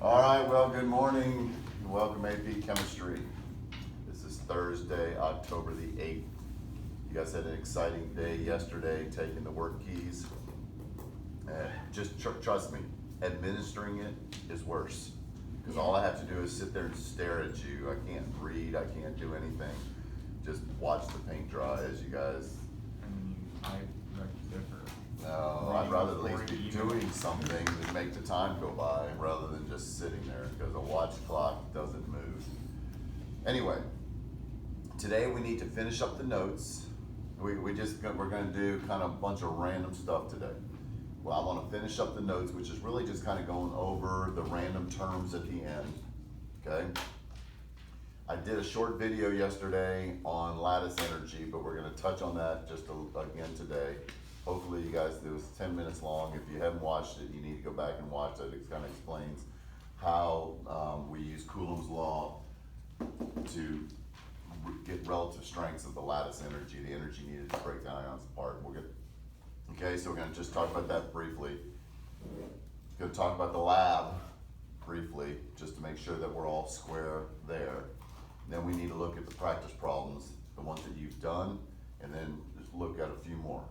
All right, well, good morning. Welcome AP Chemistry. This is Thursday, October the 8th. You guys had an exciting day yesterday taking the work keys. Just trust me, administering it is worse. Because all I have to do is sit there and stare at you. I can't read, I can't do anything. Just watch the paint dry as you guys. I beg to differ. No, I'd rather at least be doing something than make the time go by rather than just sitting there, because a watch clock doesn't move. Anyway, today we need to finish up the notes. We're gonna do kind of a bunch of random stuff today. Well, I wanna finish up the notes, which is really just kind of going over the random terms at the end, okay? I did a short video yesterday on Lattice Energy, but we're gonna touch on that just again today. Hopefully you guys, it was 10 minutes long. If you haven't watched it, you need to go back and watch it. It kind of explains how we use Coulomb's law to get relative strengths of the lattice energy, the energy needed to break the ions apart. Okay, so we're gonna just talk about that briefly. Gonna talk about the lab briefly, just to make sure that we're all square there. Then we need to look at the practice problems, the ones that you've done, and then just look at a few more.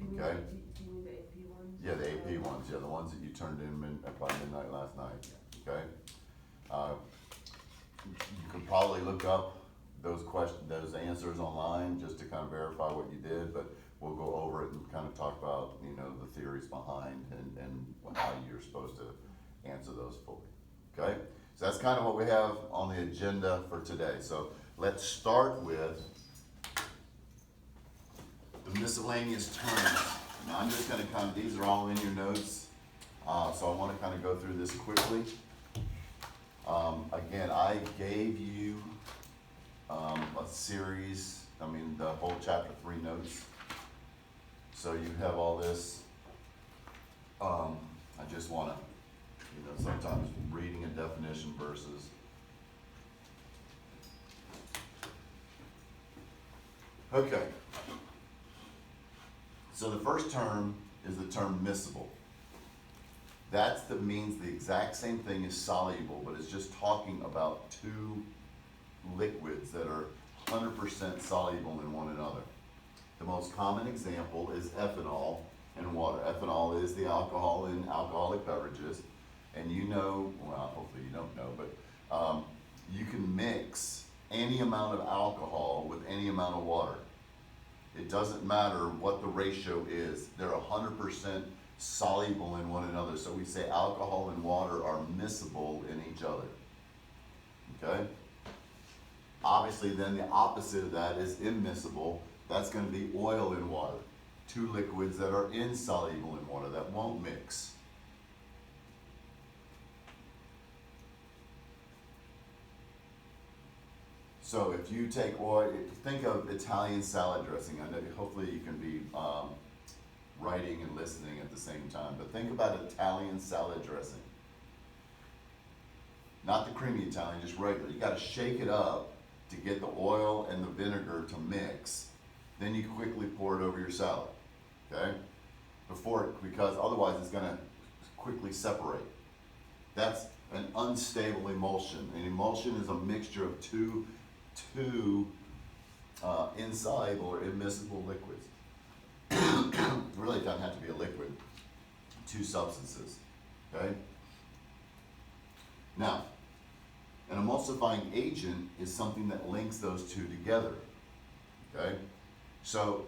Okay? Do you mean the AP ones? Yeah, the AP ones, yeah, the ones that you turned in by midnight last night, okay? You could probably look up those answers online just to kind of verify what you did, but we'll go over it and kind of talk about, you know, the theories behind and how you're supposed to answer those fully, okay? So that's kind of what we have on the agenda for today. So let's start with the miscellaneous terms. Now I'm just gonna these are all in your notes, so I wanna kind of go through this quickly. Again, I gave you a series, the whole chapter 3 notes. So you have all this. I just wanna, sometimes reading a definition versus okay. So the first term is the term miscible. That means the exact same thing as soluble, but it's just talking about two liquids that are 100% soluble in one another. The most common example is ethanol and water. Ethanol is the alcohol in alcoholic beverages, and well, hopefully you don't know, but you can mix any amount of alcohol with any amount of water. It doesn't matter what the ratio is. They're 100% soluble in one another. So we say alcohol and water are miscible in each other. Okay? Obviously then the opposite of that is immiscible. That's going to be oil and water. Two liquids that are insoluble in water that won't mix. So if you take oil, think of Italian salad dressing. I know hopefully you can be writing and listening at the same time, but think about Italian salad dressing. Not the creamy Italian, just regular. You got to shake it up to get the oil and the vinegar to mix. Then you quickly pour it over your salad, okay? Because otherwise it's going to quickly separate. That's an unstable emulsion. An emulsion is a mixture of two insoluble or immiscible liquids. It really doesn't have to be a liquid. Two substances, okay? Now, an emulsifying agent is something that links those two together, okay? So,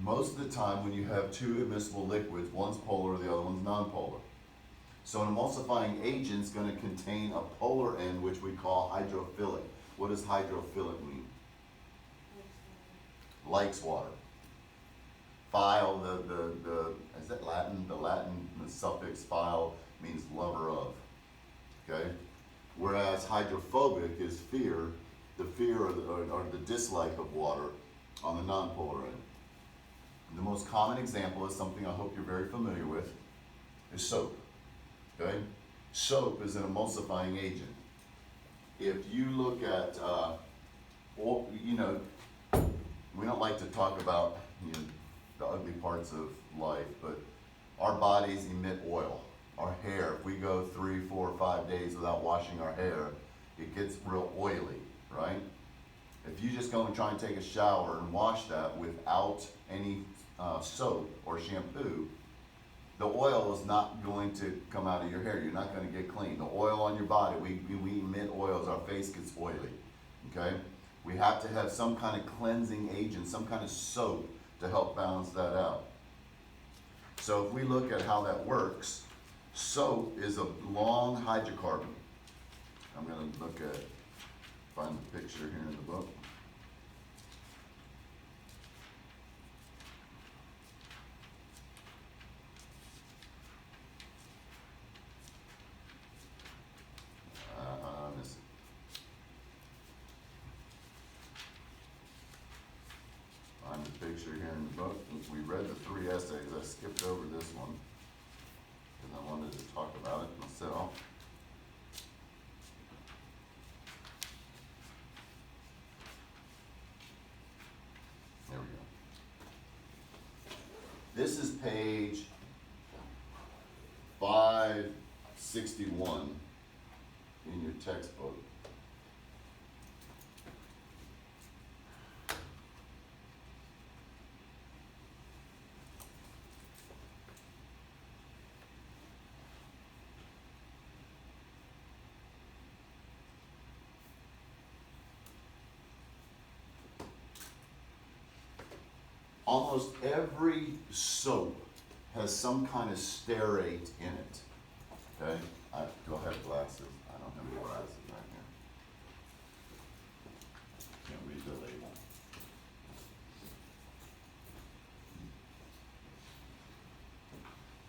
most of the time when you have two immiscible liquids, one's polar, the other one's nonpolar. So an emulsifying agent is going to contain a polar end, which we call hydrophilic. What does hydrophilic mean? Likes water. Phile, is that Latin? The Latin suffix phile means lover of, okay? Whereas hydrophobic is fear, the fear or the dislike of water on the nonpolar end. The most common example is something I hope you're very familiar with, is soap, okay? Soap is an emulsifying agent. If you look at, we don't like to talk about the ugly parts of life, but our bodies emit oil, our hair, if we go 3, 4, 5 days without washing our hair, it gets real oily, right? If you just go and try and take a shower and wash that without any soap or shampoo, the oil is not going to come out of your hair. You're not going to get clean. The oil on your body, we emit oils, our face gets oily, okay? We have to have some kind of cleansing agent, some kind of soap to help balance that out. So if we look at how that works, soap is a long hydrocarbon. I'm going to look at, find the picture here in the book. Miss it. Find the picture here in the book. We read the 3 essays. I skipped over this one because I wanted to talk about it myself. There we go. This is page 561 in your textbook. Almost every soap has some kind of stearate in it. Okay? Do I have glasses? I don't have any glasses right here. Can't read the label.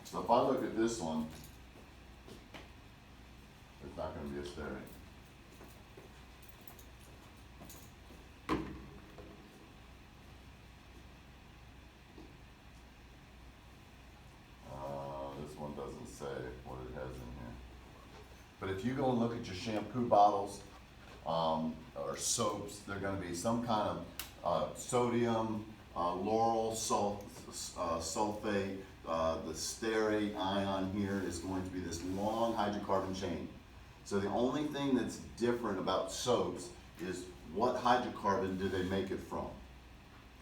So if I look at this one, it's not going to be a stearate. Doesn't say what it has in here. But if you go and look at your shampoo bottles or soaps, they're going to be some kind of sodium, lauryl sulfate, the stearate ion here is going to be this long hydrocarbon chain. So the only thing that's different about soaps is what hydrocarbon do they make it from.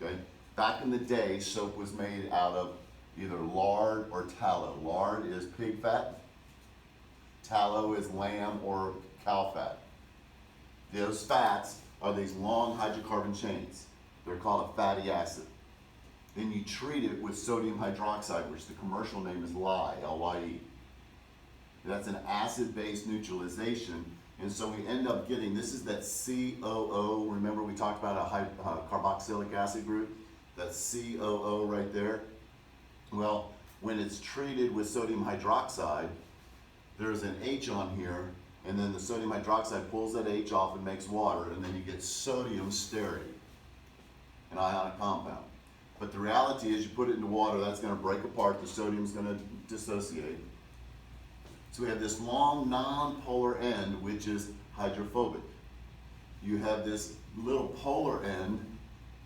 Okay? Back in the day, soap was made out of either lard or tallow. Lard is pig fat. Tallow is lamb or cow fat. Those fats are these long hydrocarbon chains. They're called a fatty acid. Then you treat it with sodium hydroxide, which the commercial name is lye, L-Y-E. That's an acid-based neutralization, and so we end up getting, this is that COO, remember we talked about a carboxylic acid group? That's COO right there. Well, when it's treated with sodium hydroxide, there's an H on here, and then the sodium hydroxide pulls that H off and makes water, and then you get sodium stearate, an ionic compound. But the reality is you put it into water, that's going to break apart, the sodium's going to dissociate. So we have this long non-polar end, which is hydrophobic. You have this little polar end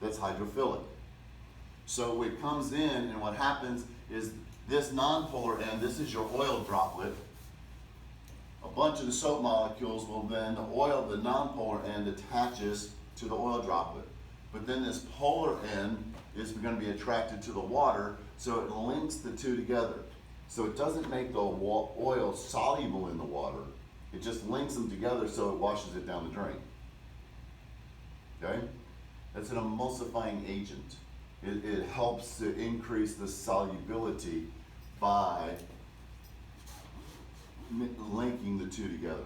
that's hydrophilic. So it comes in, and what happens is this non-polar end, this is your oil droplet. A bunch of the soap molecules will then, the non-polar end attaches to the oil droplet. But then this polar end is going to be attracted to the water, so it links the two together. So it doesn't make the oil soluble in the water, it just links them together so it washes it down the drain. Okay? That's an emulsifying agent. It helps to increase the solubility by linking the two together.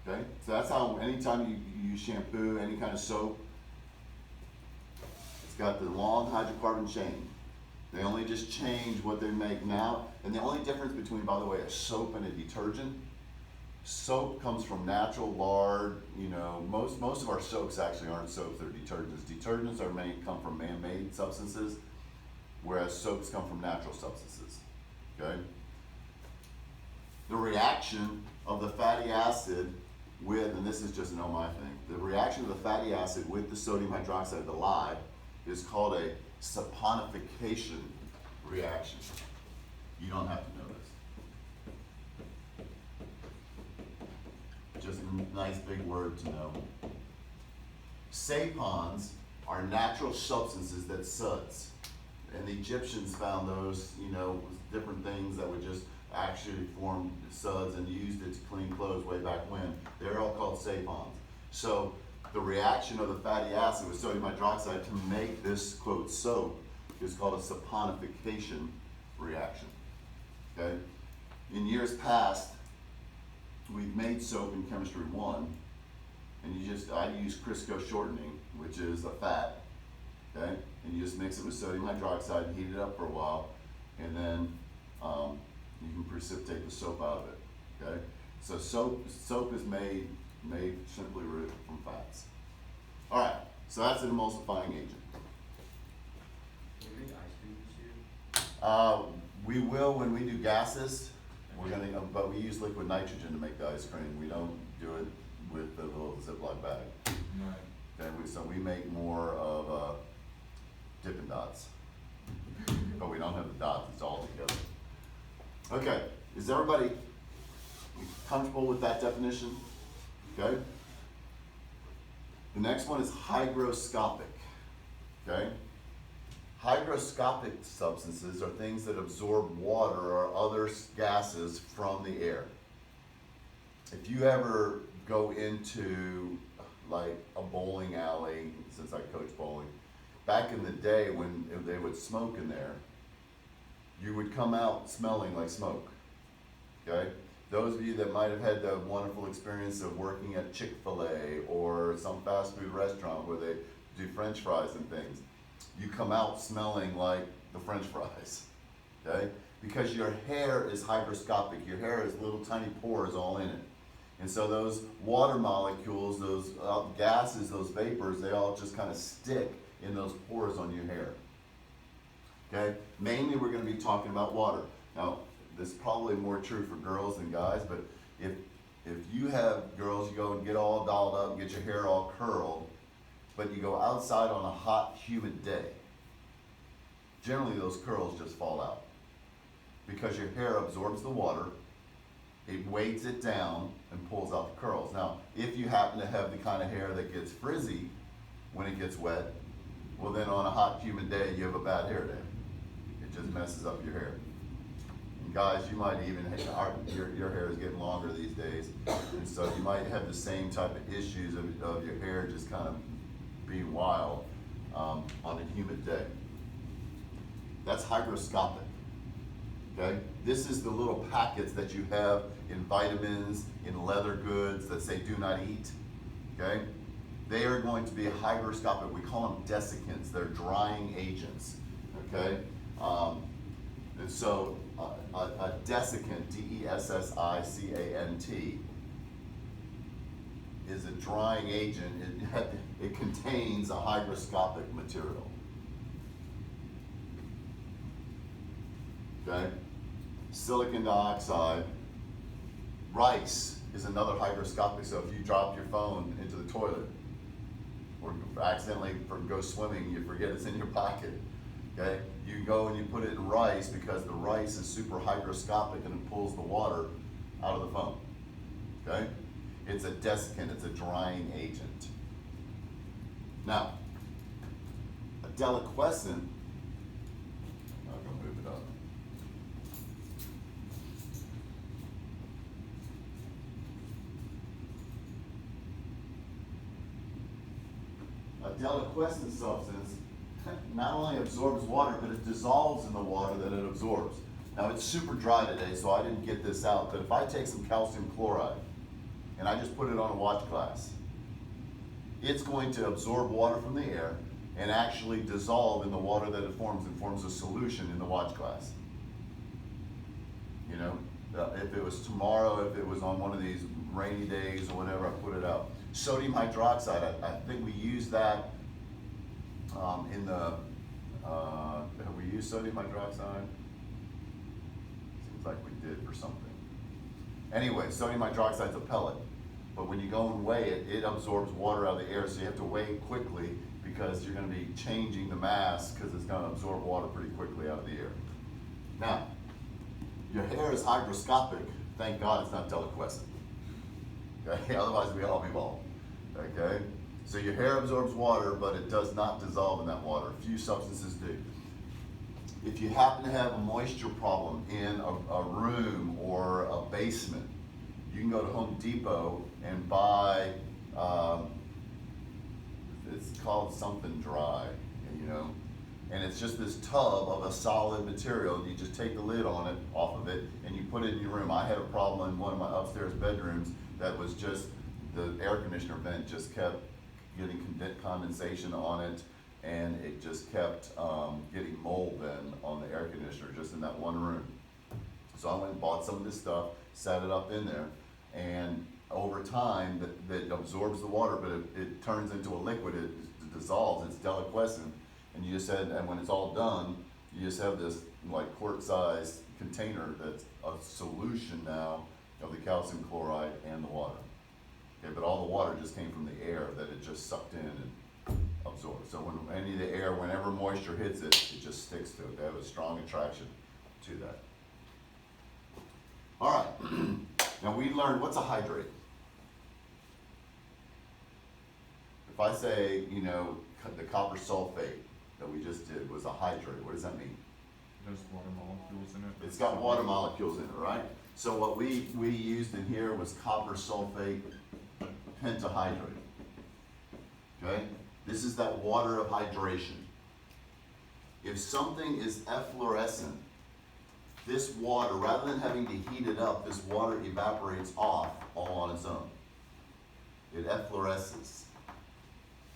Okay? So that's how anytime you use shampoo, any kind of soap, it's got the long hydrocarbon chain. They only just change what they make now. And the only difference between, by the way, a soap and a detergent, soap comes from natural lard. You know, most of our soaps actually aren't soaps, they're detergents. Detergents come from man-made substances, whereas soaps come from natural substances. Okay? The reaction of the fatty acid with, and this is just an oh my thing, the reaction of the fatty acid with the sodium hydroxide, the lye, is called a saponification reaction. You don't have to know this. Just a nice big word to know. Sapons are natural substances that suds. And the Egyptians found those, you know, different things that would just actually form suds and used it to clean clothes way back when. They're all called sapons. So the reaction of the fatty acid with sodium hydroxide to make this, quote, soap is called a saponification reaction. Okay? In years past, we've made soap in Chemistry 1, and I use Crisco shortening, which is a fat, okay? And you just mix it with sodium hydroxide, heat it up for a while, and then you can precipitate the soap out of it, okay? So soap is made simply from fats. All right, so that's an emulsifying agent. Can we make ice cream this year? We will when we do gases. We're gonna, but we use liquid nitrogen to make the ice cream. We don't do it with the little Ziploc bag. Right. Okay, so we make more of Dippin' Dots, but we don't have the dots. It's all together. Okay, is everybody comfortable with that definition? Okay. The next one is hygroscopic. Okay. Hygroscopic substances are things that absorb water or other gases from the air. If you ever go into like a bowling alley, since I coach bowling, back in the day when they would smoke in there, you would come out smelling like smoke. Okay? Those of you that might have had the wonderful experience of working at Chick-fil-A or some fast food restaurant where they do French fries and things, you come out smelling like the French fries, okay? Because your hair is hygroscopic. Your hair has little tiny pores all in it. And so those water molecules, those gases, those vapors, they all just kind of stick in those pores on your hair, okay? Mainly we're gonna be talking about water. Now, this is probably more true for girls than guys, but if you have girls, you go and get all dolled up, get your hair all curled, but you go outside on a hot, humid day, generally those curls just fall out because your hair absorbs the water, it weights it down and pulls out the curls. Now, if you happen to have the kind of hair that gets frizzy when it gets wet, well then on a hot, humid day, you have a bad hair day. It just messes up your hair. And guys, you might even, your hair is getting longer these days, and so you might have the same type of issues of your hair just kind of being wild on a humid day. That's hygroscopic, okay? This is the little packets that you have in vitamins, in leather goods that say do not eat, okay? They are going to be hygroscopic. We call them desiccants. They're drying agents, okay? And so a desiccant, D-E-S-S-I-C-A-N-T, is a drying agent. It contains a hygroscopic material. Okay? Silicon dioxide. Rice is another hygroscopic. So if you drop your phone into the toilet or accidentally go swimming, you forget it's in your pocket. Okay? You go and you put it in rice because the rice is super hygroscopic and it pulls the water out of the phone. Okay? It's a desiccant, it's a drying agent. Now, a deliquescent, I'm going to move it up. A deliquescent substance not only absorbs water, but it dissolves in the water that it absorbs. Now, it's super dry today, so I didn't get this out, but if I take some calcium chloride and I just put it on a watch glass, it's going to absorb water from the air and actually dissolve in the water that it forms and forms a solution in the watch glass. You know, if it was tomorrow, if it was on one of these rainy days or whatever, I put it out. Sodium hydroxide, I think we use that in the, have we used sodium hydroxide? Seems like we did for something. Anyway, sodium hydroxide is a pellet, but when you go and weigh it, it absorbs water out of the air, so you have to weigh it quickly because you're going to be changing the mass because it's going to absorb water pretty quickly out of the air. Now, your hair is hygroscopic, thank God it's not deliquescent. Okay, otherwise we all be bald. Okay, so your hair absorbs water, but it does not dissolve in that water. Few substances do. If you happen to have a moisture problem in a room or a basement, you can go to Home Depot and buy, it's called something dry, you know, and it's just this tub of a solid material. You just take the lid on it, off of it, and you put it in your room. I had a problem in one of my upstairs bedrooms that was just, the air conditioner vent just kept getting condensation on it, and it just kept getting mold then on the air conditioner just in that one room. So I went and bought some of this stuff, set it up in there, and over time that absorbs the water, but it turns into a liquid, it dissolves, it's deliquescent, and you just had, and when it's all done, you just have this like quart-sized container that's a solution now of the calcium chloride and the water. Okay, but all the water just came from the air that it just sucked in and absorbed. So when any of the air, whenever moisture hits it, it just sticks to it. They have a strong attraction to that. All right, now we learned, what's a hydrate? If I say, you know, the copper sulfate that we just did was a hydrate, what does that mean? There's water molecules in it. It's got water molecules in it, right? So what we used in here was copper sulfate pentahydrate. Okay? This is that water of hydration. If something is efflorescent, this water, rather than having to heat it up, this water evaporates off all on its own. It effloresces.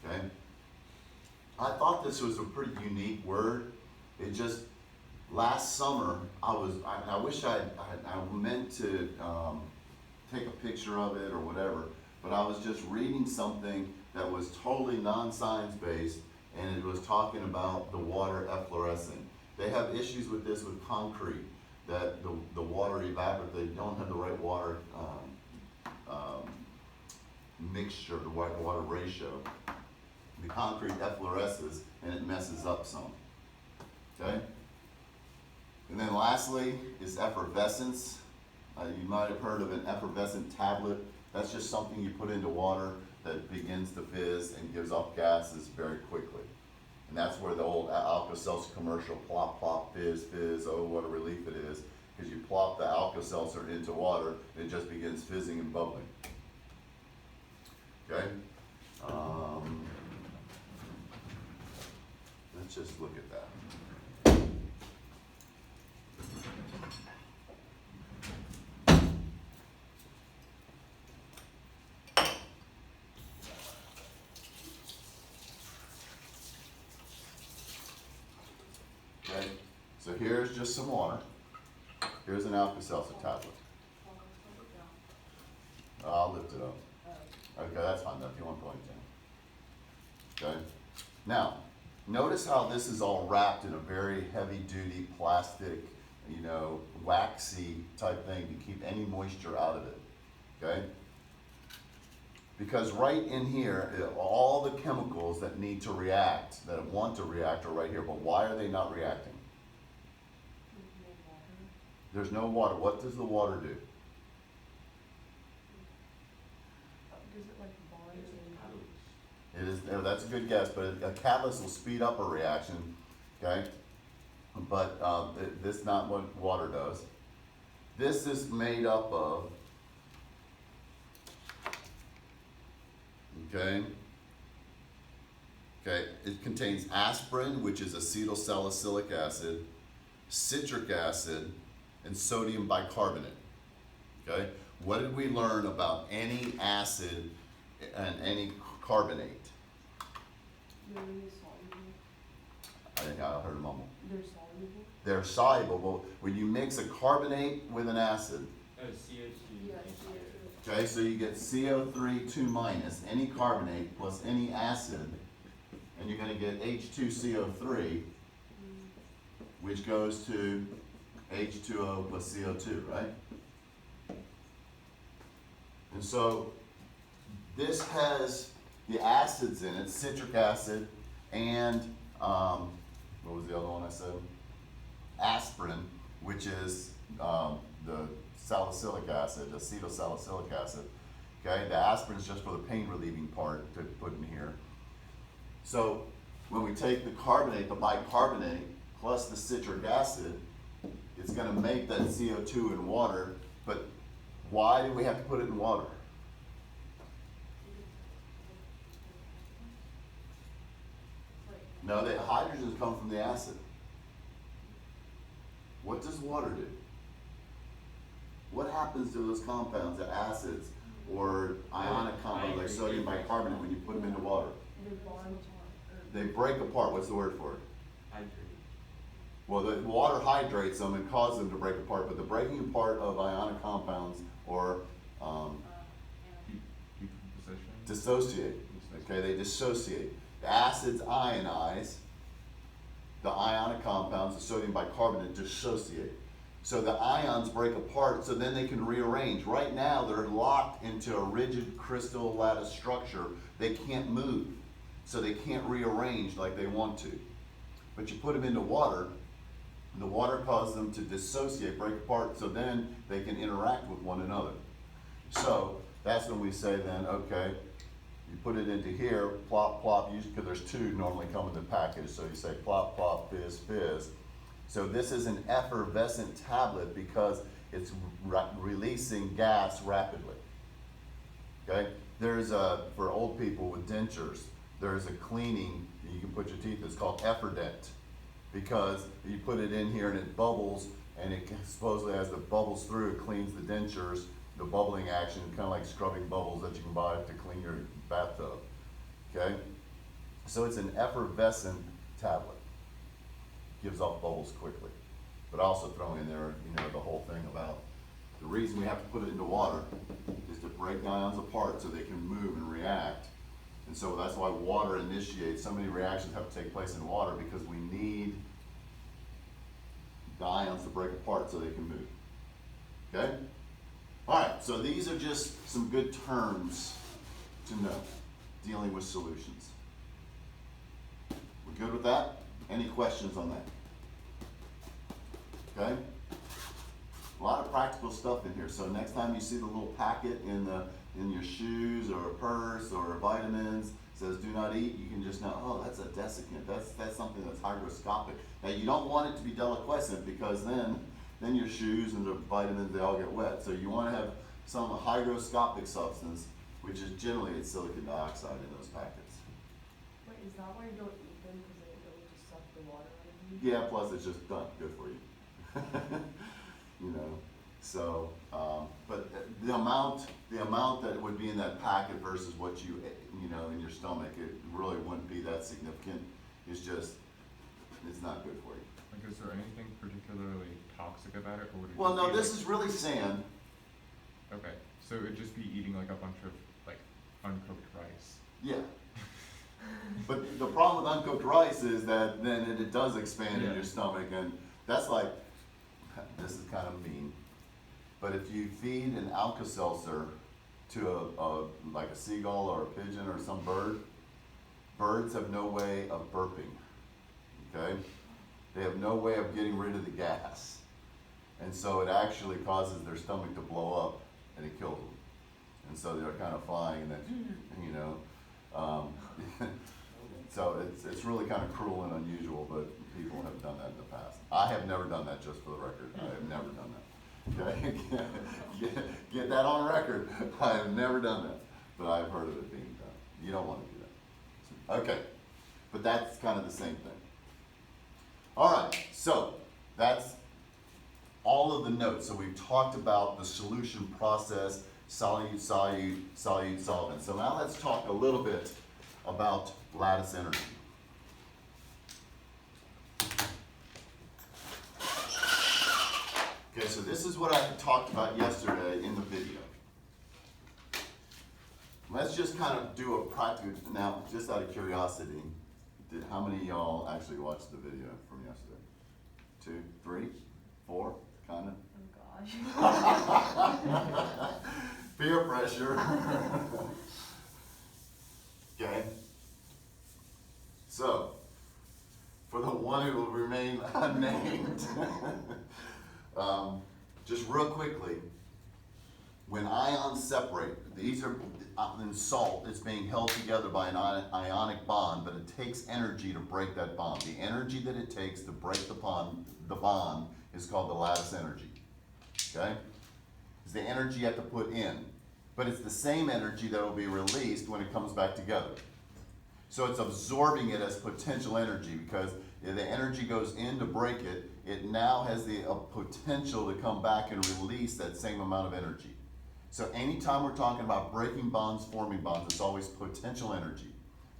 Okay? I thought this was a pretty unique word. It just, last summer, I wish I meant to take a picture of it or whatever, but I was just reading something that was totally non-science based, and it was talking about the water efflorescing. They have issues with this with concrete, that the water evaporates, they don't have the right water mixture, the right water ratio. The concrete effloresces and it messes up some. Okay? And then lastly is effervescence. You might have heard of an effervescent tablet. That's just something you put into water that begins to fizz and gives off gases very quickly. And that's where the old Alka-Seltzer commercial, plop, plop, fizz, fizz, oh, what a relief it is. Because you plop the Alka-Seltzer into water, and it just begins fizzing and bubbling. Okay? Let's just look at that. Okay, so here's just some water. Here's an Alka-Seltzer tablet. I'll lift it up. Okay, that's fine, if you want to point it down. Okay, now, notice how this is all wrapped in a very heavy-duty plastic, you know, waxy type thing to keep any moisture out of it, okay? Because right in here, all the chemicals that need to react, that want to react are right here, but why are they not reacting? There's no water. What does the water do? Does it like bond It is, that's a good guess, but a catalyst will speed up a reaction, okay? But this is not what water does. This is made up of, okay, it contains aspirin, which is acetylsalicylic acid, citric acid, and sodium bicarbonate, okay? What did we learn about any acid and any carbonate? They're really soluble. I think I heard a mumble. They're soluble. They're soluble. When you mix a carbonate with an acid, CO2. Yeah, yeah. okay, so you get CO3 2 minus, any carbonate plus any acid, and you're going to get H2CO3, which goes to H2O plus CO2, right? And so this has the acids in it, citric acid and what was the other one I said? Aspirin, which is the salicylic acid, acetylsalicylic acid. Okay, the aspirin's just for the pain relieving part to put in here. So when we take the carbonate, the bicarbonate, plus the citric acid, it's gonna make that CO2 in water, but why do we have to put it in water? No, the hydrogens come from the acid. What does water do? What happens to those compounds, the acids, or ionic compounds like sodium bicarbonate when you put them into water? They bond on, They break apart. What's the word for it? Hydrate. Well, the water hydrates them and causes them to break apart, but the breaking apart of ionic compounds or Decomposition. dissociate. Okay, they dissociate. The acids ionize. The ionic compounds, the sodium bicarbonate, dissociate. So the ions break apart, so then they can rearrange. Right now, they're locked into a rigid crystal lattice structure. They can't move, so they can't rearrange like they want to. But you put them into water, and the water causes them to dissociate, break apart, so then they can interact with one another. So that's when we say then, okay, you put it into here, plop, plop, because there's two normally come in the package, so you say plop, plop, fizz, fizz. So this is an effervescent tablet because it's releasing gas rapidly. Okay? There's for old people with dentures, there's a cleaning you can put your teeth, it's called Efferdent, because you put it in here and it bubbles, and it supposedly as it bubbles through, it cleans the dentures, the bubbling action, kind of like scrubbing bubbles that you can buy to clean your bathtub. Okay? So it's an effervescent tablet. Gives off bubbles quickly. But I also throw in there, the whole thing about the reason we have to put it into water is to break the ions apart so they can move and react. And so that's why water initiates, so many reactions have to take place in water because we need the ions to break apart so they can move. Okay? Alright, so these are just some good terms to know, dealing with solutions. We're good with that? Any questions on that? Okay? A lot of practical stuff in here. So next time you see the little packet in your shoes or a purse or vitamins says do not eat, you can just know, oh, that's a desiccant. That's something that's hygroscopic. Now you don't want it to be deliquescent because then your shoes and the vitamins, they all get wet. So you want to have some hygroscopic substance, which is generally it's silicon dioxide in those packets. wait, is that why you don't eat them, because it will just suck the water out of you? Yeah, plus it's just done, good for you. So, but the amount that would be in that packet versus what you in your stomach, it really wouldn't be that significant. It's not good for you. Like, is there anything particularly toxic about it, or would it Well, just no, be this is really sand. Okay, so it'd just be eating like a bunch of like uncooked rice. Yeah. But the problem with uncooked rice is that then it does expand in Yeah. your stomach, and that's like, this is kind of mean, but if you feed an Alka-Seltzer to like a seagull or a pigeon or some bird, birds have no way of burping, okay? They have no way of getting rid of the gas. And so it actually causes their stomach to blow up and it kills them. And so they're kind of flying and then, so it's really kind of cruel and unusual, but people have done that in the past. I have never done that, just for the record. I have never done that. Okay? Get that on record. I have never done that, but I've heard of it being done. You don't want to do that. Okay, but that's kind of the same thing. All right, so that's all of the notes. So we've talked about the solution process, solute, solvent. So now let's talk a little bit about lattice energy. Okay, so this is what I talked about yesterday in the video. Let's just kind of do a practical, now just out of curiosity, how many of y'all actually watched the video from yesterday? 2, 3, 4, kind of? Oh gosh. Peer pressure. Okay. So, for the one who will remain unnamed, When ions separate, these are in salt, it's being held together by an ionic bond, but it takes energy to break that bond. The energy that it takes to break the bond is called the lattice energy. Okay? It's the energy you have to put in. But it's the same energy that will be released when it comes back together. So it's absorbing it as potential energy, because if the energy goes in to break it, it now has the potential to come back and release that same amount of energy. So anytime we're talking about breaking bonds, forming bonds, it's always potential energy.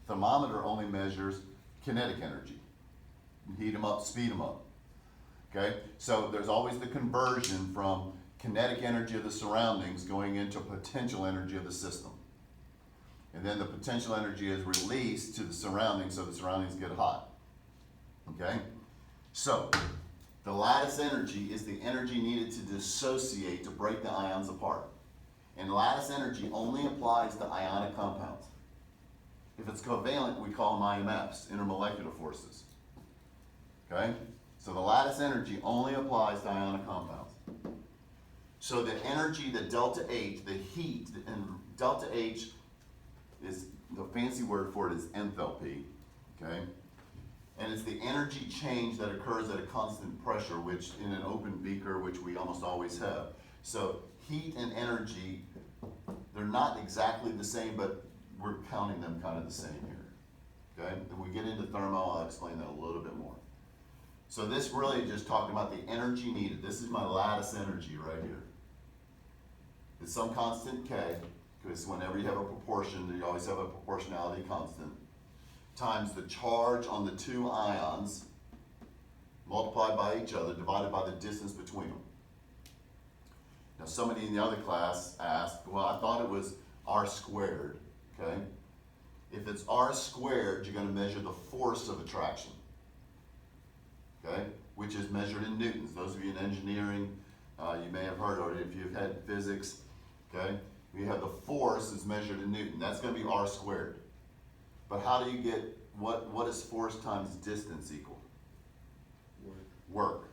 Thermometer only measures kinetic energy. Heat them up, speed them up. Okay? So there's always the conversion from kinetic energy of the surroundings going into potential energy of the system. And then the potential energy is released to the surroundings, so the surroundings get hot. Okay? So the lattice energy is the energy needed to dissociate, to break the ions apart. And lattice energy only applies to ionic compounds. If it's covalent, we call them IMFs, intermolecular forces. Okay? So the lattice energy only applies to ionic compounds. So the energy, the delta H, the heat, and delta H is, the fancy word for it is enthalpy. Okay? And it's the energy change that occurs at a constant pressure, which in an open beaker, which we almost always have. So heat and energy, they're not exactly the same, but we're counting them kind of the same here. Okay? If we get into thermo, I'll explain that a little bit more. So this really just talking about the energy needed. This is my lattice energy right here. It's some constant K, because whenever you have a proportion, you always have a proportionality constant, times the charge on the two ions, multiplied by each other, divided by the distance between them. Now somebody in the other class asked, well, I thought it was R squared, okay? If it's R squared, you're gonna measure the force of attraction, okay? Which is measured in newtons. Those of you in engineering, you may have heard, or if you've had physics, okay? We have the force is measured in Newton. That's gonna be R squared. But how do you get, what is force times distance equal? Work.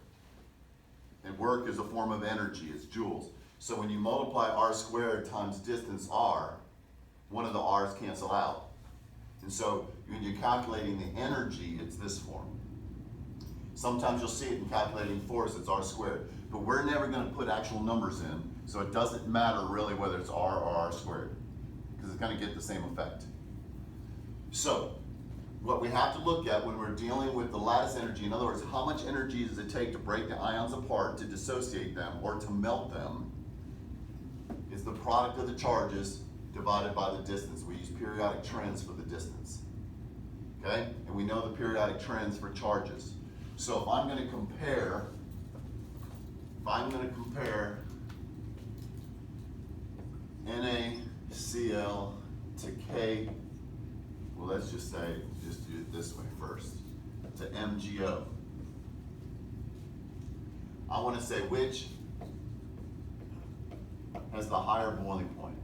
And work is a form of energy, it's joules. So when you multiply R squared times distance R, one of the R's cancel out. And so when you're calculating the energy, it's this form. Sometimes you'll see it in calculating force, it's R squared. But we're never gonna put actual numbers in, so it doesn't matter really whether it's R or R squared, because it's gonna get the same effect. So, what we have to look at when we're dealing with the lattice energy, in other words, how much energy does it take to break the ions apart, to dissociate them, or to melt them, is the product of the charges divided by the distance. We use periodic trends for the distance. Okay? And we know the periodic trends for charges. So if I'm gonna compare NaCl to K, well, let's just say, just do it this way first, to MgO. I want to say which has the higher boiling point.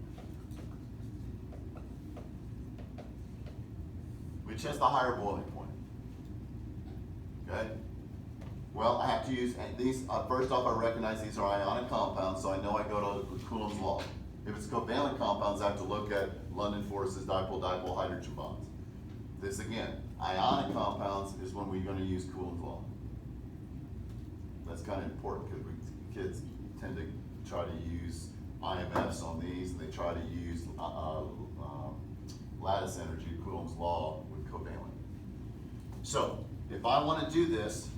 Which has the higher boiling point? Okay? Well, I have to use these, first off, I recognize these are ionic compounds, so I know I go to Coulomb's law. If it's covalent compounds, I have to look at London forces, dipole-dipole hydrogen bonds. This again, ionic compounds is when we're going to use Coulomb's law. That's kind of important because kids tend to try to use IMFs on these, and they try to use lattice energy, Coulomb's law, with covalent. So, if I want to do this,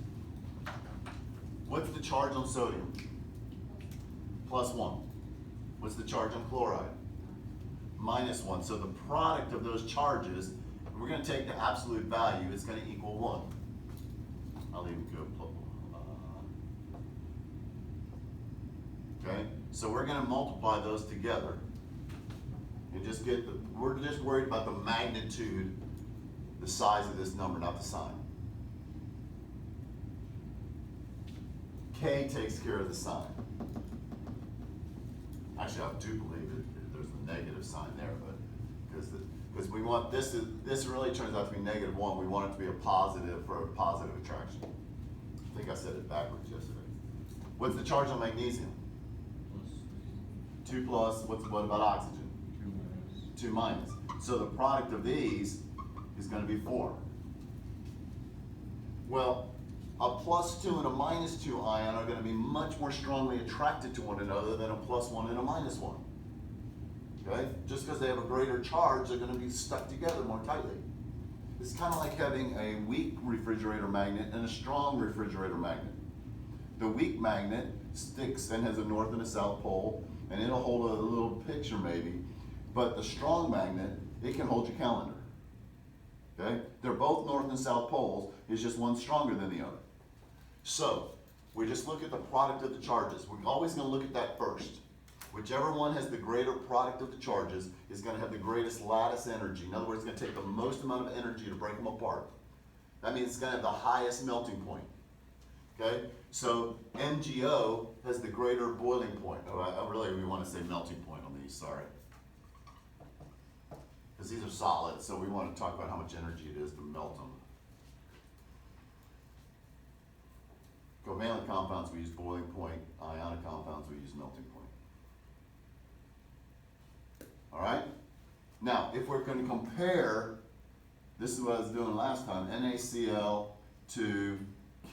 what's the charge on sodium? +1. What's the charge on chloride? -1. So the product of those charges, we're going to take the absolute value, it's going to equal 1. I'll even go, okay? So we're going to multiply those together and just get we're just worried about the magnitude, the size of this number, not the sign. K takes care of the sign. Actually, I do believe there's a negative sign there, but because we want this really turns out to be -1. We want it to be a positive for a positive attraction. I think I said it backwards yesterday. What's the charge on magnesium? 2 2 plus, what about oxygen? 2 minus. So the product of these is gonna be 4. Well, a +2 and a -2 ion are gonna be much more strongly attracted to one another than a +1 and a -1. Okay? Just because they have a greater charge, they're gonna be stuck together more tightly. It's kind of like having a weak refrigerator magnet and a strong refrigerator magnet. The weak magnet sticks and has a north and a south pole, and it'll hold a little picture maybe, but the strong magnet, it can hold your calendar. Okay? They're both north and south poles, it's just one stronger than the other. So, we just look at the product of the charges. We're always gonna look at that first. Whichever one has the greater product of the charges is gonna have the greatest lattice energy. In other words, it's gonna take the most amount of energy to break them apart. That means it's gonna have the highest melting point. Okay? So, MgO has the greater boiling point. Oh, we wanna say melting point on these, sorry. Because these are solid, so we wanna talk about how much energy it is to melt them. Covalent compounds, we use boiling point. Ionic compounds, we use melting point. All right? Now, if we're going to compare, this is what I was doing last time, NaCl to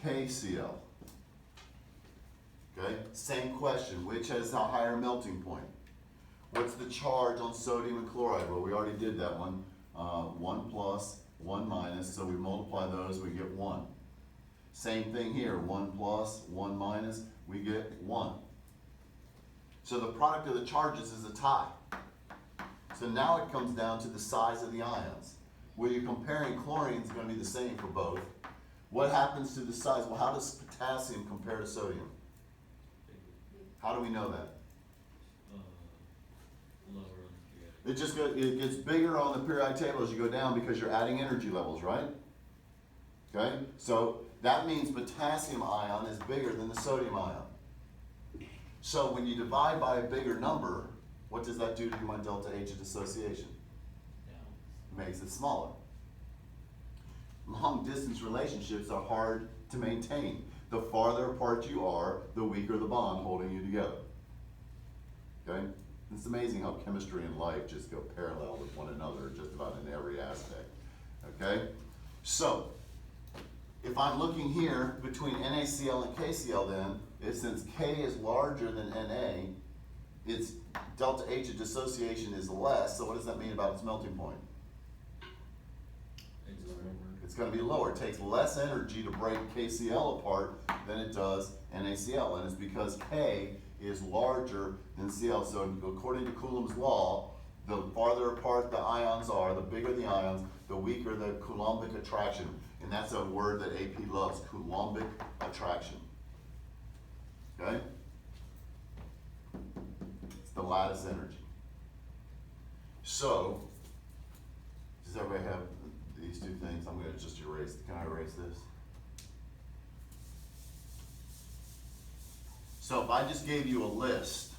KCl. Okay? Same question, which has a higher melting point? What's the charge on sodium and chloride? Well, we already did that one. 1 plus, 1 minus, so we multiply those, we get 1. Same thing here, 1 plus, 1 minus, we get 1. So the product of the charges is a tie. So now it comes down to the size of the ions. Where you're comparing, chlorine is going to be the same for both. What happens to the size? Well, how does potassium compare to sodium? How do we know that? Lower on the It gets bigger on the periodic table as you go down because you're adding energy levels, right? Okay? So that means potassium ion is bigger than the sodium ion. So when you divide by a bigger number, what does that do to my delta H dissociation? It makes it smaller. Long distance relationships are hard to maintain. The farther apart you are, the weaker the bond holding you together. Okay? It's amazing how chemistry and life just go parallel with one another just about in every aspect. Okay? So, if I'm looking here between NaCl and KCl then, since K is larger than Na, its delta H of dissociation is less, so what does that mean about its melting point? It's going to be lower. It takes less energy to break KCl apart than it does NaCl, and it's because K is larger than Cl. So according to Coulomb's law, the farther apart the ions are, the bigger the ions, the weaker the Coulombic attraction. And that's a word that AP loves, Coulombic attraction. Okay? It's the lattice energy. So, does everybody have these two things? I'm going to just erase. Can I erase this? So if I just gave you a list,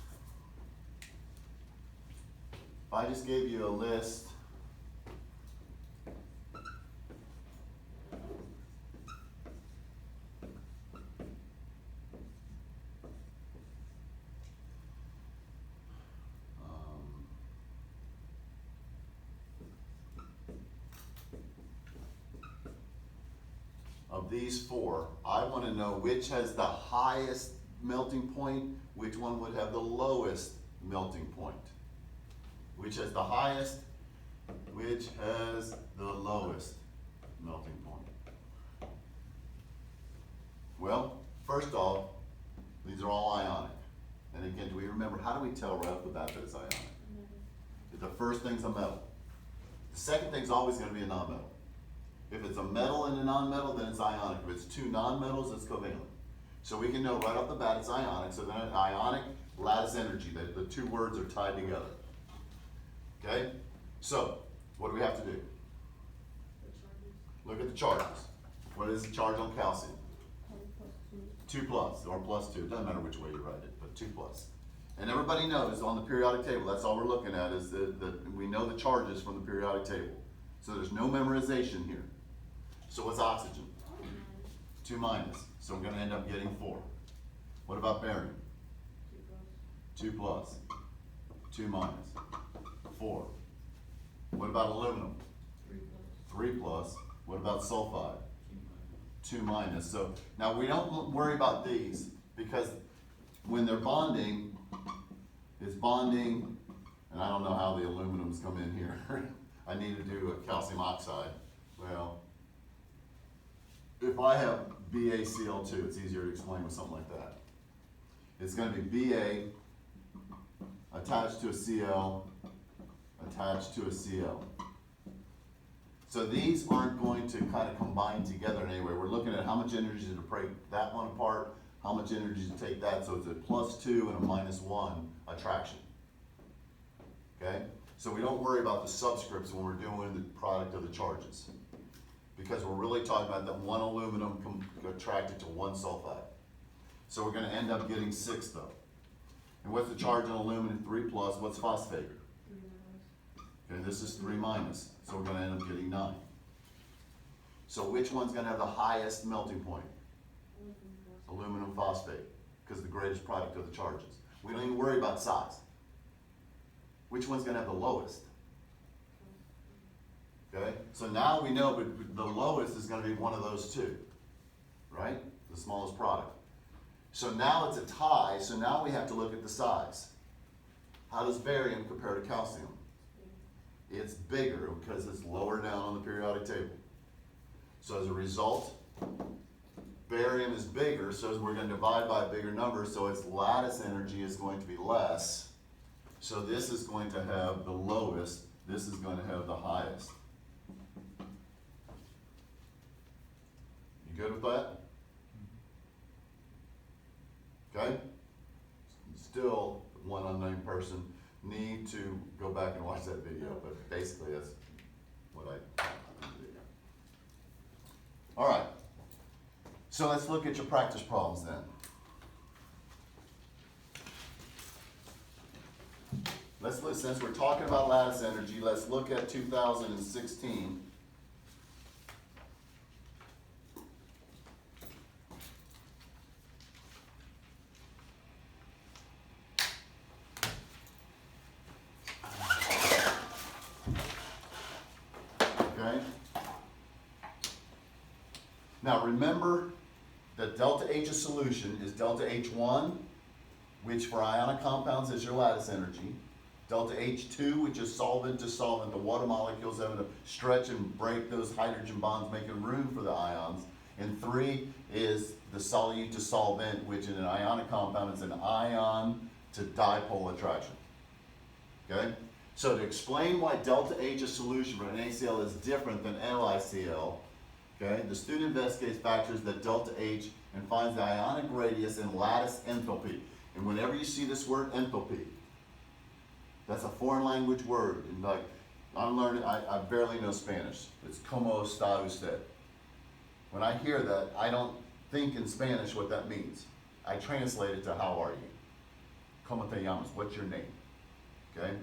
of these four, I want to know which has the highest melting point, which one would have the lowest melting point. Which has the highest, which has the lowest melting point. Well, first off, these are all ionic. And again, do we remember, how do we tell right off the bat that it's ionic? The first thing's a metal. The second thing's always going to be a nonmetal. If it's a metal and a nonmetal, then it's ionic. If it's two nonmetals, it's covalent. So we can know right off the bat it's ionic. So then ionic, lattice energy, the two words are tied together. Okay? So, what do we have to do? Look at the charges. What is the charge on calcium? 2 plus, or plus 2. It doesn't matter which way you write it, but 2 plus. And everybody knows on the periodic table, that's all we're looking at, is that we know the charges from the periodic table. So there's no memorization here. So what's oxygen? 2 minus. So we're going to end up getting 4. What about barium? 2 plus. 2 minus. 4. What about aluminum? 3 plus. What about sulfide? 2 minus. So now we don't worry about these because when they're bonding, it's bonding, and I don't know how the aluminums come in here. I need to do a calcium oxide. Well, if I have BaCl2, it's easier to explain with something like that. It's going to be Ba attached to a Cl attached to a Cl. So these aren't going to kind of combine together in any way. We're looking at how much energy to break that one apart, how much energy to take that, so it's a +2 and a -1 attraction. Okay? So we don't worry about the subscripts when we're doing the product of the charges, because we're really talking about that one aluminum attracted to one sulfide. So we're going to end up getting 6 though. And what's the charge on aluminum? 3 plus. What's phosphate? 3 minus. Okay, this is 3 minus, so we're going to end up getting 9. So which one's going to have the highest melting point? Aluminum phosphate, because the greatest product of the charges. We don't even worry about size. Which one's going to have the lowest? Okay, so now we know, but the lowest is going to be one of those two, right? The smallest product. So now it's a tie, so now we have to look at the size. How does barium compare to calcium? It's bigger because it's lower down on the periodic table. So as a result, barium is bigger, so we're going to divide by a bigger number, so its lattice energy is going to be less. So this is going to have the lowest, this is going to have the highest. You good with that? Okay? Still, one unnamed person, need to go back and watch that video, but basically that's what I do. All right. So let's look at your practice problems then. Since we're talking about lattice energy, let's look at 2016. Okay? Now remember that delta H of solution is delta H1, which for ionic compounds is your lattice energy. Delta H2, which is solvent to solvent, the water molecules having to stretch and break those hydrogen bonds, making room for the ions. And 3 is the solute to solvent, which in an ionic compound is an ion to dipole attraction. Okay? So to explain why delta H of solution for NaCl is different than LiCl, okay, the student investigates factors that delta H and finds the ionic radius and lattice enthalpy. And whenever you see this word enthalpy, that's a foreign language word. And like, I'm learning, I barely know Spanish. It's como está usted. When I hear that, I don't think in Spanish what that means. I translate it to how are you? Como te llamas? What's your name? Okay?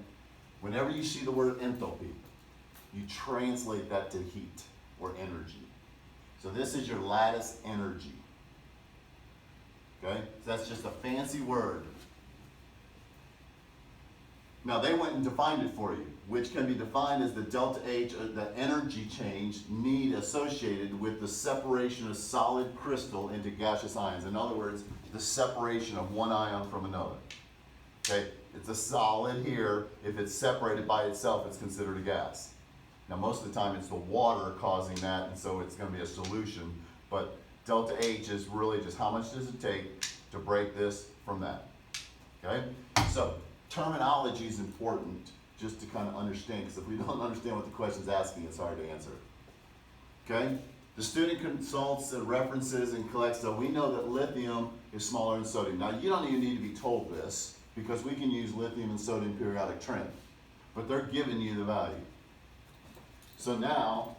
Whenever you see the word enthalpy, you translate that to heat or energy. So this is your lattice energy. Okay? So that's just a fancy word. Now they went and defined it for you, which can be defined as the delta H, the energy change need associated with the separation of solid crystal into gaseous ions. In other words, the separation of one ion from another. Okay, it's a solid here. If it's separated by itself, it's considered a gas. Now most of the time it's the water causing that, and so it's going to be a solution. But delta H is really just how much does it take to break this from that. Okay, so terminology is important just to kind of understand, because if we don't understand what the question's asking, it's hard to answer. Okay? The student consults and references and collects, so we know that lithium is smaller than sodium. Now, you don't even need to be told this, because we can use lithium and sodium periodic trend, but they're giving you the value. So now,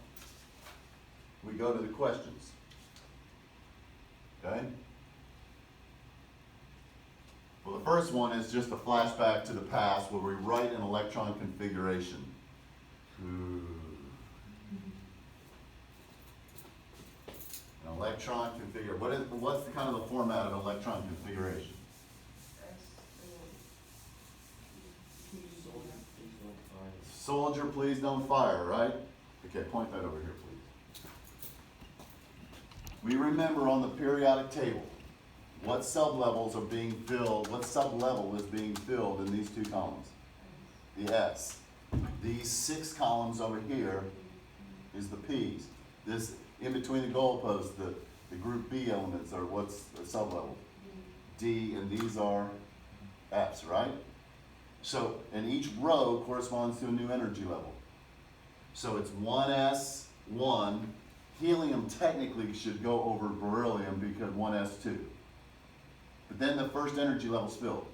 we go to the questions. Okay? Well, the first one is just a flashback to the past where we write an electron configuration. Ooh. An electron configuration. What's the kind of the format of electron configuration? S, P, Soldier, please don't fire, right? Okay, point that over here, please. We remember on the periodic table, what sublevels are being filled, what sublevel is being filled in these two columns? The S. These 6 columns over here is the P's. This, in between the goalposts, the group B elements are what's a sublevel? D, and these are F's, right? So, and each row corresponds to a new energy level. So it's 1s1. Helium technically should go over beryllium because 1s2. But then the first energy level is filled.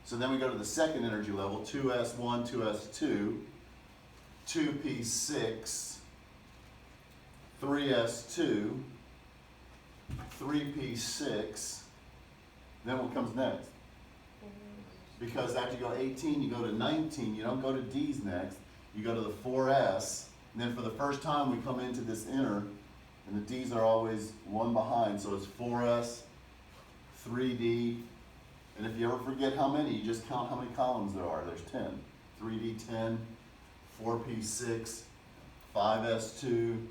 So then we go to the second energy level, 2s1, 2s2, 2p6, 3s2, 3p6. Then what comes next? Because after you go 18, you go to 19, you don't go to D's next, you go to the 4s, and then for the first time we come into this inner, and the D's are always one behind, so it's 4s, 3d, and if you ever forget how many, you just count how many columns there are. There's 10. 3d10, 4p6, 5s2,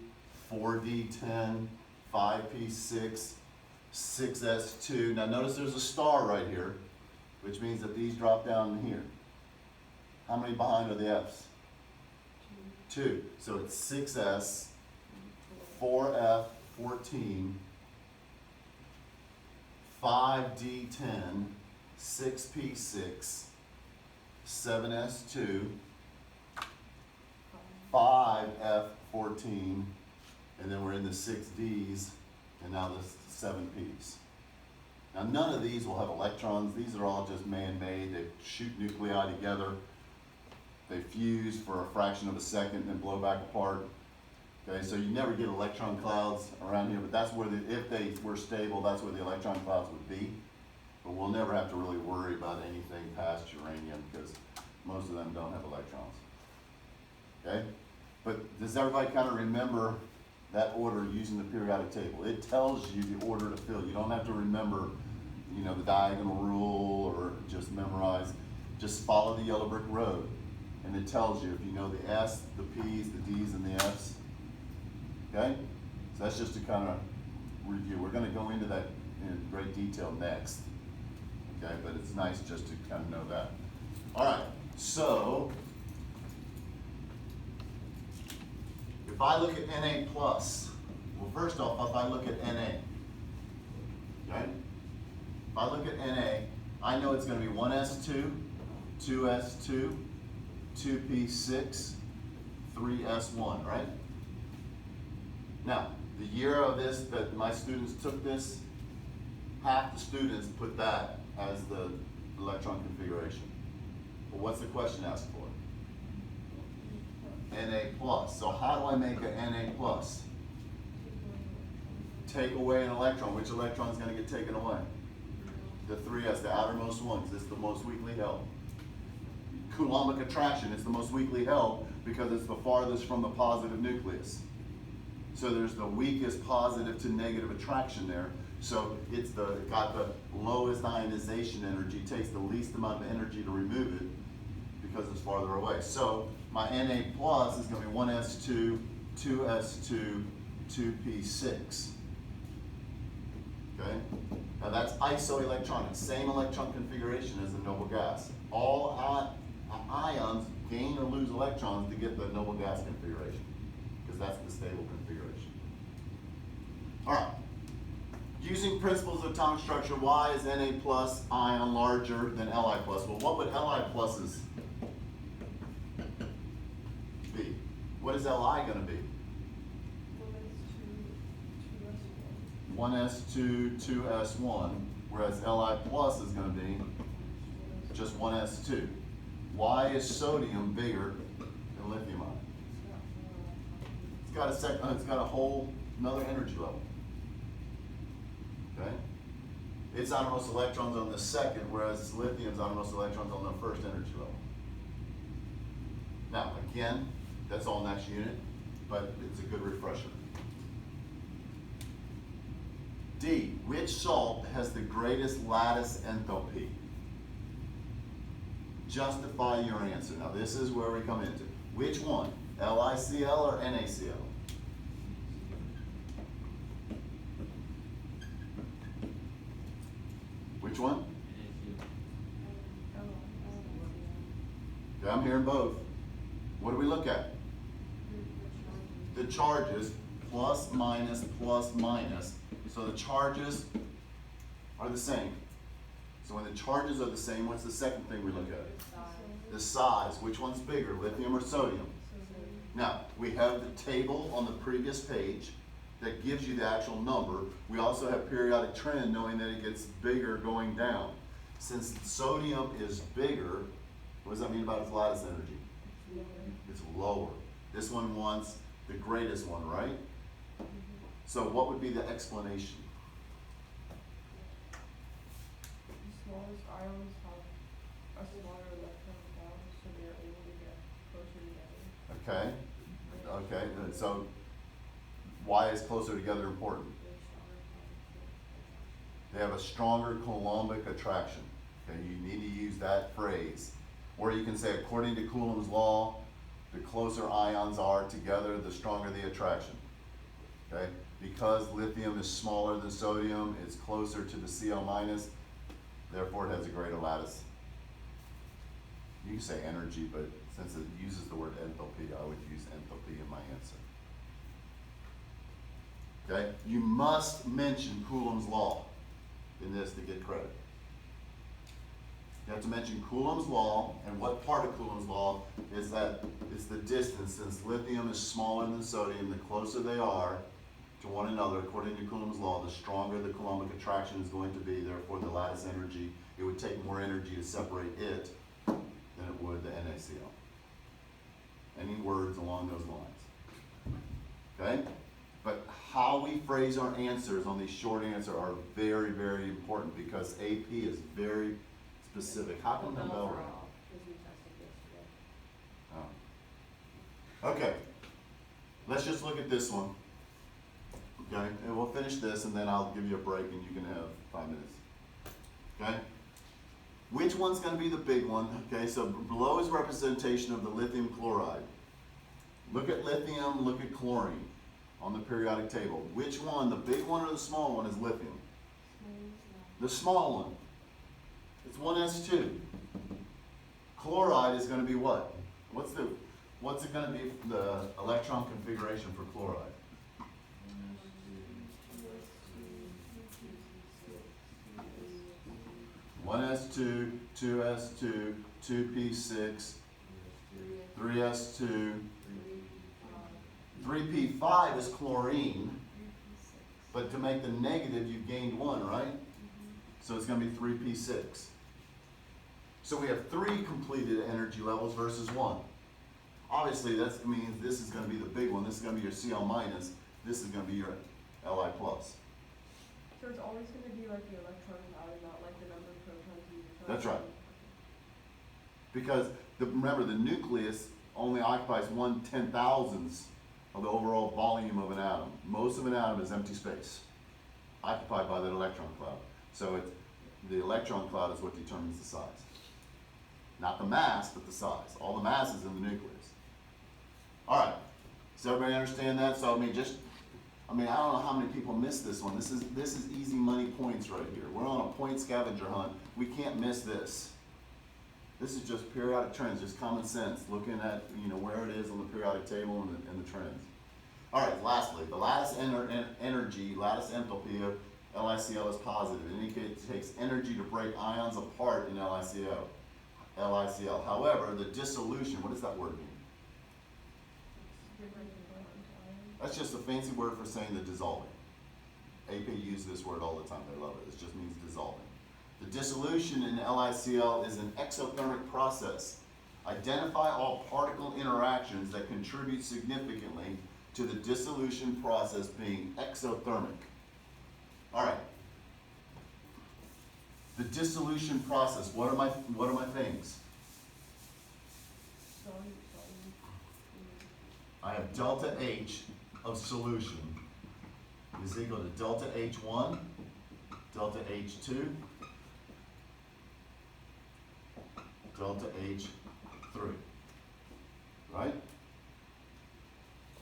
4d10, 5p6, 6s2. Now notice there's a star right here, which means that these drop down in here. How many behind are the F's? 2. So it's 6s, 4f14, 5d10, 6p6, 7s2, 5f14, and then we're in the 6d's, and now the 7p's. Now none of these will have electrons. These are all just man-made. They shoot nuclei together. They fuse for a fraction of a second and then blow back apart. Okay, so you never get electron clouds around here, but that's where if they were stable, that's where the electron clouds would be. But we'll never have to really worry about anything past uranium because most of them don't have electrons. Okay? But does everybody kind of remember that order using the periodic table? It tells you the order to fill. You don't have to remember, you know, the diagonal rule or just memorize. Just follow the yellow brick road. And it tells you if you know the S, the P's, the D's, and the F's. Okay? So that's just to kind of review. We're going to go into that in great detail next. Okay? But it's nice just to kind of know that. All right. So, if I look at Na+, well, first off, if I look at Na, okay? If I look at Na, I know it's going to be 1s2, 2s2, 2p6, 3s1, right? Now, the year of this that my students took this, half the students put that as the electron configuration. But what's the question asked for? Na+. So how do I make a Na+? Take away an electron. Which electron is going to get taken away? The 3s, the outermost one, because it's the most weakly held. Coulombic attraction, it's the most weakly held because it's the farthest from the positive nucleus. So there's the weakest positive to negative attraction there. So it's got the lowest ionization energy, takes the least amount of energy to remove it because it's farther away. So my Na+ is going to be 1s2, 2s2, 2p6. Okay? Now that's isoelectronic, same electron configuration as the noble gas. All ions gain or lose electrons to get the noble gas configuration, because that's the stable configuration. All right. Using principles of atomic structure, why is Na+ ion larger than Li+? Well, what would Li+'s be? What is Li going to be? 1s2, 2s1, whereas Li+ is going to be just 1s2. Why is sodium bigger than lithium ion? It's got a whole another energy level. Okay? Its outermost electrons on the second, whereas lithium's outermost electrons on the first energy level. Now, again, that's all next unit, but it's a good refresher. D, which salt has the greatest lattice enthalpy? justify your answer. Now this is where we come into. Which one? LiCl or NaCl? Which one? Okay, I'm hearing both. What do we look at? The charges, plus, minus, plus, minus. So the charges are the same. So when the charges are the same, what's the second thing we look at? The size. Which one's bigger, lithium or sodium? Now, we have the table on the previous page that gives you the actual number. We also have periodic trend, knowing that it gets bigger going down. Since sodium is bigger, what does that mean about its lattice energy? It's lower. This one wants the greatest one, right? So what would be the explanation? The smallest ions have a smaller electron cloud, so they are able to get closer together. Okay. Okay, so why is closer together important? They have a stronger Coulombic attraction. Okay, you need to use that phrase. Or you can say, according to Coulomb's law, the closer ions are together, the stronger the attraction. Okay, because lithium is smaller than sodium, it's closer to the Cl minus, therefore it has a greater lattice. You can say energy, but since it uses the word enthalpy, I would use enthalpy in my answer. Okay? You must mention Coulomb's law in this to get credit. You have to mention Coulomb's law, and what part of Coulomb's law is that it's the distance. Since lithium is smaller than sodium, the closer they are to one another, according to Coulomb's law, the stronger the Coulombic attraction is going to be. Therefore, the lattice energy, it would take more energy to separate it than it would the NaCl. Any words along those lines? Okay? But how we phrase our answers on these short answers are very, very important because AP is very specific. How come the bell rang? Because we tested yesterday. Oh. Okay. Let's just look at this one. Okay? And we'll finish this and then I'll give you a break and you can have 5 minutes. Okay? Which one's going to be the big one? Okay, so below is representation of the lithium chloride. Look at lithium, look at chlorine on the periodic table. Which one, the big one or the small one, is lithium? The small one. It's 1s2. Chloride is going to be what? What's it going to be, the electron configuration for chloride? 1s2, 2s2, 2p6, 3s2, 3p5 is chlorine, but to make the negative, you gained 1, right? So it's going to be 3p6. So we have 3 completed energy levels versus 1. Obviously, that means this is going to be the big one. This is going to be your Cl minus. This is going to be your Li plus. So it's always going to be like the electron cloud and not like the number of protons you use. That's right. Because remember, the nucleus only occupies 1/10,000th of the overall volume of an atom. Most of an atom is empty space, occupied by that electron cloud. So the electron cloud is what determines the size. Not the mass, but the size. All the mass is in the nucleus. All right. Does everybody understand that? So I don't know how many people miss this one. This is easy money points right here. We're on a point scavenger hunt. We can't miss this. This is just periodic trends, just common sense, looking at where it is on the periodic table and the trends. All right, lastly, the lattice energy, lattice enthalpy of LiCl is positive. It indicates it takes energy to break ions apart in LiCl. However, the dissolution, what does that word mean? That's just a fancy word for saying the dissolving. AP use this word all the time. They love it. It just means dissolving. The dissolution in LiCl is an exothermic process. Identify all particle interactions that contribute significantly to the dissolution process being exothermic. All right. The dissolution process. What are my things? I have delta H of solution is equal to delta H1, delta H2, delta H 3, right?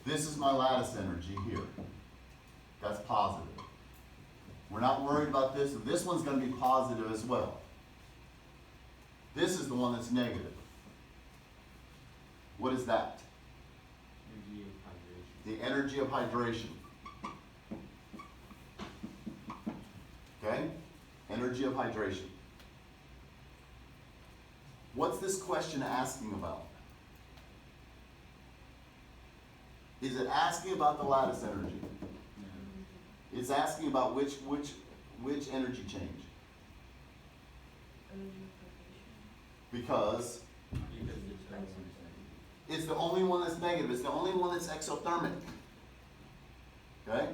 This is my lattice energy here. That's positive. We're not worried about this. This one's going to be positive as well. This is the one that's negative. What is that? Energy of hydration. The energy of hydration. Okay? Energy of hydration. What's this question asking about? Is it asking about the lattice energy? It's asking about which energy change? Energy of Because Because it's always it's the only one that's negative. It's the only one that's exothermic. Okay?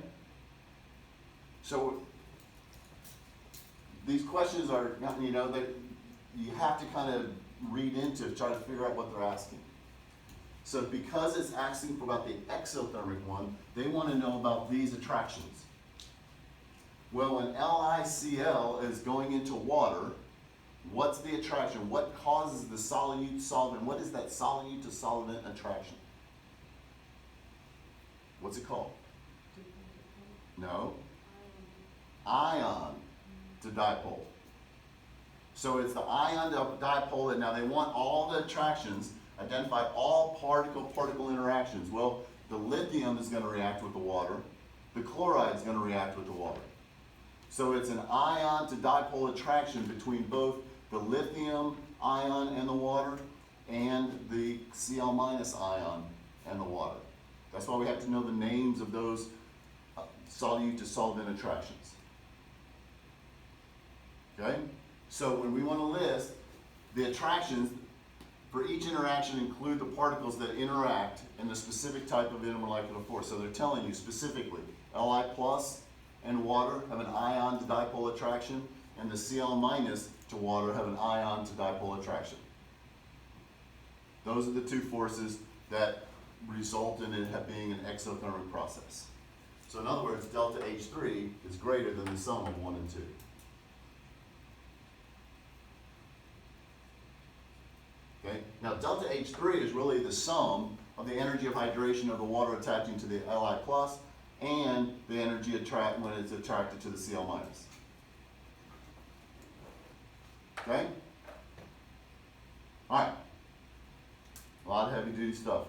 So these questions are, you know, that you have to kind of read into to try to figure out what they're asking. So because it's asking for about the exothermic one, they want to know about these attractions. Well, when LiCl is going into water, what's the attraction? What causes the solute solvent? What is that solute to solvent attraction? What's it called? No. Ion to dipole. So it's the ion to dipole, and now they want all the attractions, identify all particle-particle interactions. Well, the lithium is going to react with the water. The chloride is going to react with the water. So it's an ion to dipole attraction between both the lithium ion and the water and the Cl- ion and the water. That's why we have to know the names of those solute to solvent attractions. Okay? So when we want to list the attractions, for each interaction include the particles that interact in the specific type of intermolecular force. So they're telling you specifically, Li plus and water have an ion to dipole attraction, and the Cl- to water have an ion to dipole attraction. Those are the two forces that result in it being an exothermic process. So in other words, delta H3 is greater than the sum of 1 and 2. Okay? Now delta H3 is really the sum of the energy of hydration of the water attaching to the Li plus and the energy when it's attracted to the Cl-. Okay? Alright. A lot of heavy duty stuff.